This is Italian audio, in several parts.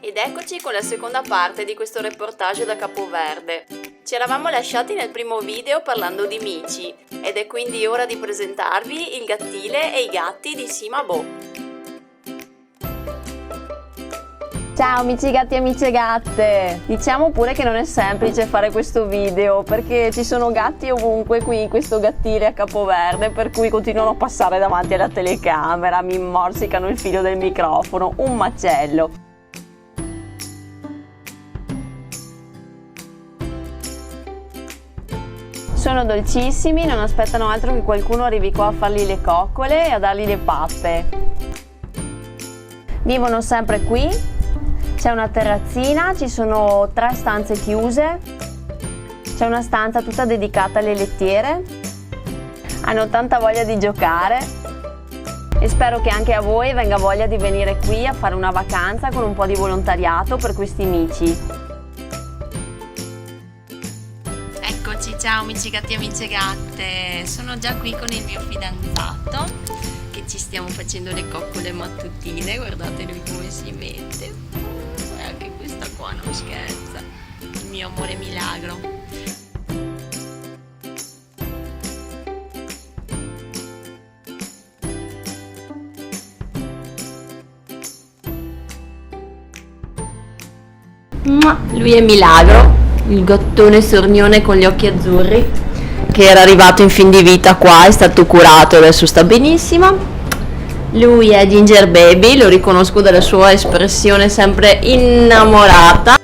Ed eccoci con la seconda parte di questo reportage da Capoverde. Ci eravamo lasciati nel primo video parlando di mici ed è quindi ora di presentarvi il gattile e i gatti di Cimabue. Ciao amici gatti e amiche gatte! Diciamo pure che non è semplice fare questo video perché ci sono gatti ovunque qui in questo gattile a Capoverde, per cui continuano a passare davanti alla telecamera, mi morsicano il filo del microfono, un macello. Sono dolcissimi, non aspettano altro che qualcuno arrivi qua a fargli le coccole e a dargli le pappe. Vivono sempre qui. C'è una terrazzina, ci sono 3 stanze chiuse, c'è una stanza tutta dedicata alle lettiere, hanno tanta voglia di giocare e spero che anche a voi venga voglia di venire qui a fare una vacanza con un po' di volontariato per questi amici. Eccoci, ciao amici gatti e amiche gatte, sono già qui con il mio fidanzato che ci stiamo facendo le coccole mattutine, guardate lui come si mette. Anche questa qua non scherza, il mio amore milagro. Lui è Milagro, il gattone sornione con gli occhi azzurri che era arrivato in fin di vita qua, è stato curato, adesso sta benissimo. Lui è Ginger Baby, lo riconosco dalla sua espressione sempre innamorata.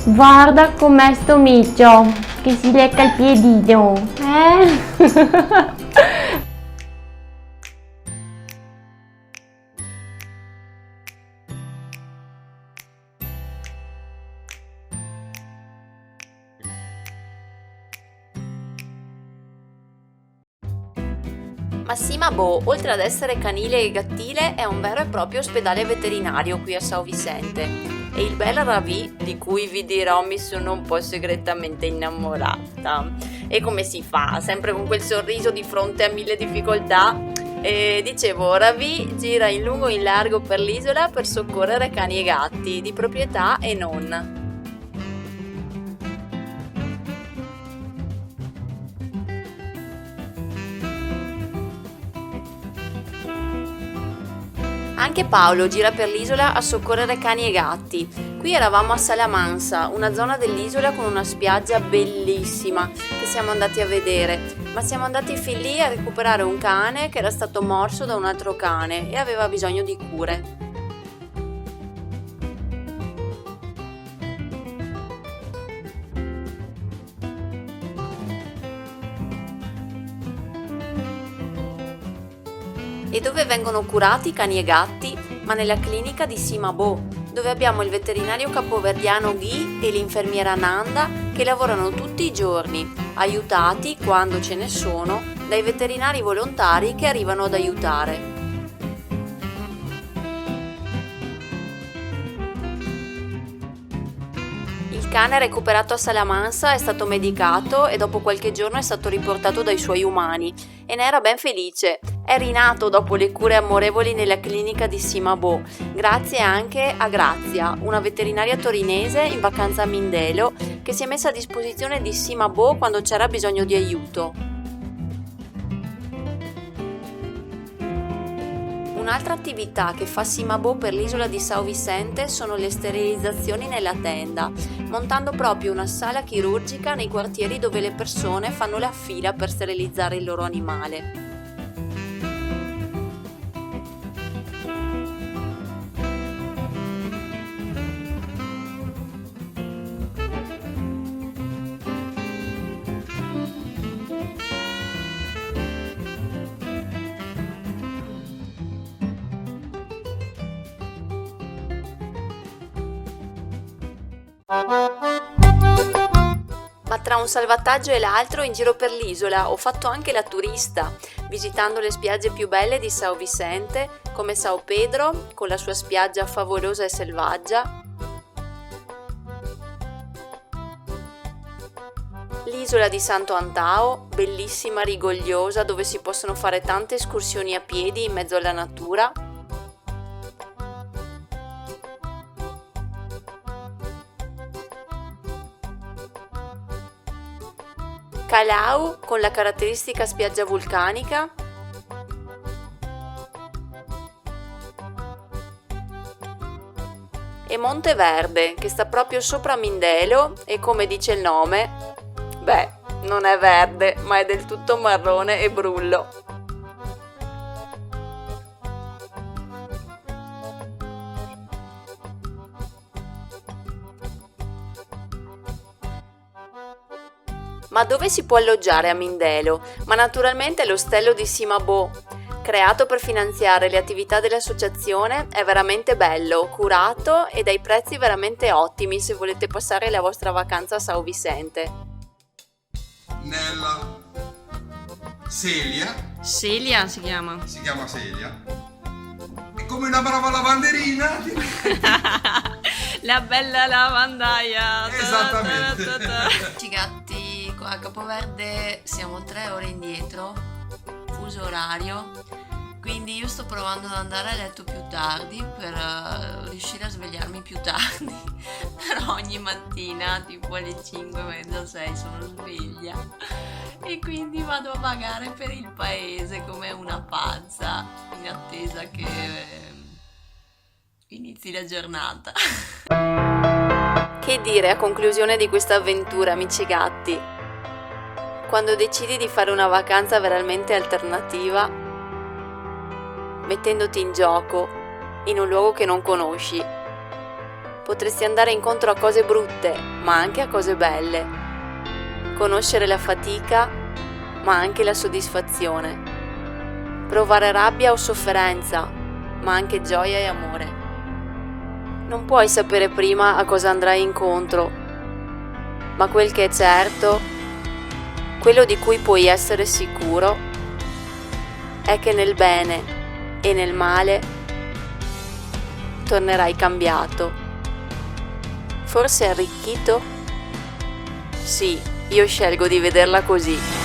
Guarda com'è sto micio che si lecca il piedino, Ma Cimabue, oltre ad essere canile e gattile, è un vero e proprio ospedale veterinario qui a São Vicente. E il bel Ravi, di cui vi dirò mi sono un po' segretamente innamorata. E come si fa? Sempre con quel sorriso di fronte a 1000 difficoltà. E dicevo, Ravi gira in lungo e in largo per l'isola per soccorrere cani e gatti, di proprietà e non. Anche Paolo gira per l'isola a soccorrere cani e gatti. Qui eravamo a Salamanca, una zona dell'isola con una spiaggia bellissima che siamo andati a vedere, ma siamo andati fin lì a recuperare un cane che era stato morso da un altro cane e aveva bisogno di cure. E dove vengono curati cani e gatti? Ma nella clinica di Cimabue, dove abbiamo il veterinario capoverdiano Guy e l'infermiera Nanda che lavorano tutti i giorni, aiutati, quando ce ne sono, dai veterinari volontari che arrivano ad aiutare. Il cane recuperato a Salamanca è stato medicato e dopo qualche giorno è stato riportato dai suoi umani e ne era ben felice. È rinato dopo le cure amorevoli nella clinica di Cimabue, grazie anche a Grazia, una veterinaria torinese in vacanza a Mindelo che si è messa a disposizione di Cimabue quando c'era bisogno di aiuto. Un'altra attività che fa Cimabue per l'isola di São Vicente sono le sterilizzazioni nella tenda, montando proprio una sala chirurgica nei quartieri dove le persone fanno la fila per sterilizzare il loro animale. Ma tra un salvataggio e l'altro in giro per l'isola ho fatto anche la turista, visitando le spiagge più belle di São Vicente come São Pedro, con la sua spiaggia favolosa e selvaggia, l'isola di Santo Antão, bellissima, rigogliosa, dove si possono fare tante escursioni a piedi in mezzo alla natura, Callao, con la caratteristica spiaggia vulcanica, e Monteverde, che sta proprio sopra Mindelo e, come dice il nome, beh, non è verde, ma è del tutto marrone e brullo. Ma dove si può alloggiare a Mindelo? Ma naturalmente l'ostello di Cimabue, creato per finanziare le attività dell'associazione, è veramente bello, curato e dai prezzi veramente ottimi se volete passare la vostra vacanza a São Vicente. Nella Celia Celia si chiama. Celia, è come una brava lavanderina. La bella lavandaia. Esattamente. Gatti, a Capoverde siamo 3 ore indietro, fuso orario, quindi io sto provando ad andare a letto più tardi per riuscire a svegliarmi più tardi, però ogni mattina tipo alle 5:30, 6 sono sveglia e quindi vado a vagare per il paese come una pazza in attesa che inizi la giornata. Che dire a conclusione di questa avventura, amici gatti? Quando decidi di fare una vacanza veramente alternativa, mettendoti in gioco in un luogo che non conosci, potresti andare incontro a cose brutte, ma anche a cose belle. Conoscere la fatica, ma anche la soddisfazione. Provare rabbia o sofferenza, ma anche gioia e amore. Non puoi sapere prima a cosa andrai incontro, ma quel che è certo, quello di cui puoi essere sicuro, è che nel bene e nel male tornerai cambiato, forse arricchito? Sì, io scelgo di vederla così.